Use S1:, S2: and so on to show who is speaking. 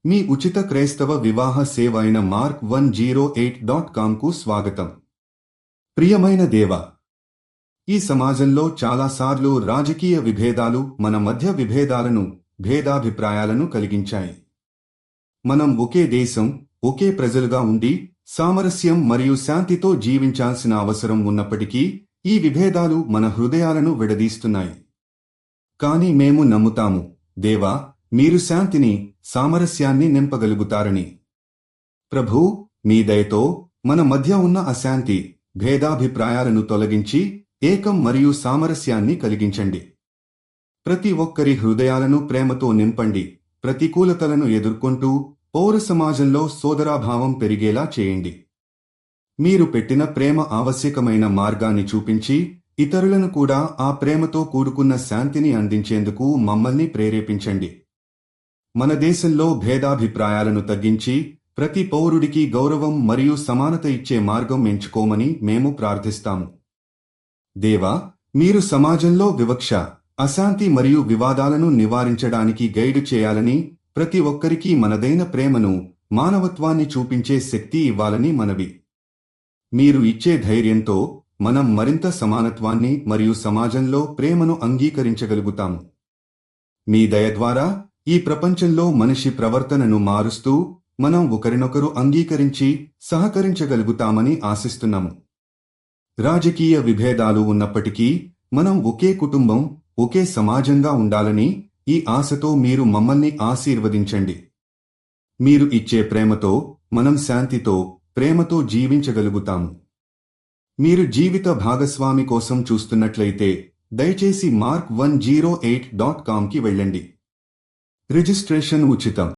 S1: మీ ఉచిత క్రైస్తవ వివాహ సేవ అయిన mark108.comకు స్వాగతం. ప్రియమైన దేవా, ఈ సమాజంలో చాలాసార్లు రాజకీయ విభేదాలు మన మధ్య విభేదాలను, భేదాభిప్రాయాలను కలిగించాయి. మనం ఒకే దేశం, ఒకే ప్రజలుగా ఉండి సామరస్యం మరియు శాంతితో జీవించాల్సిన అవసరం ఉన్నప్పటికీ ఈ విభేదాలు మన హృదయాలను విడదీస్తున్నాయి. కానీ మేము నమ్ముతాము, దేవా, మీరు శాంతిని, సామరస్యాన్ని నింపగలుగుతారని. ప్రభూ, మీ దయతో మన మధ్య ఉన్న అశాంతి, భేదాభిప్రాయాలను తొలగించి ఏకం మరియు సామరస్యాన్ని కలిగించండి. ప్రతి ఒక్కరి హృదయాలను ప్రేమతో నింపండి. ప్రతికూలతలను ఎదుర్కొంటూ పౌర సమాజంలో సోదరాభావం పెరిగేలా చేయండి. మీరు పెట్టిన ప్రేమ ఆవశ్యకమైన మార్గాన్ని చూపించి ఇతరులను కూడా ఆ ప్రేమతో కూడుకున్న శాంతిని అందించేందుకు మమ్మల్ని ప్రేరేపించండి. మన దేశంలో భేదాభిప్రాయాలను తగ్గించి ప్రతి పౌరుడికి గౌరవం మరియు సమానత ఇచ్చే మార్గం ఎంచుకోమని మేము ప్రార్థిస్తాము. దేవా, మీరు సమాజంలో వివక్ష, అశాంతి మరియు వివాదాలను నివారించడానికి గైడ్ చేయాలని, ప్రతి ఒక్కరికి మనదైన ప్రేమను, మానవత్వాన్ని చూపించే శక్తి ఇవ్వాలని మనవి. మీరు ఇచ్చే ధైర్యంతో మనం మరింత సమానత్వాన్ని మరియు సమాజంలో ప్రేమను అంగీకరించగలుగుతాము. మీ దయ ద్వారా ఈ ప్రపంచంలో మనిషి ప్రవర్తనను మారుస్తూ మనం ఒకరినొకరు అంగీకరించి సహకరించగలుగుతామని ఆశిస్తున్నాము. రాజకీయ విభేదాలు ఉన్నప్పటికీ మనం ఒకే కుటుంబం, ఒకే సమాజంగా ఉండాలని ఈ ఆశతో మీరు మమ్మల్ని ఆశీర్వదించండి. మీరు ఇచ్చే ప్రేమతో మనం శాంతితో, ప్రేమతో జీవించగలుగుతాము. మీరు జీవిత భాగస్వామి కోసం చూస్తున్నట్లయితే దయచేసి mark108.comకి వెళ్ళండి. రిజిస్ట్రేషన్ ఉచితం.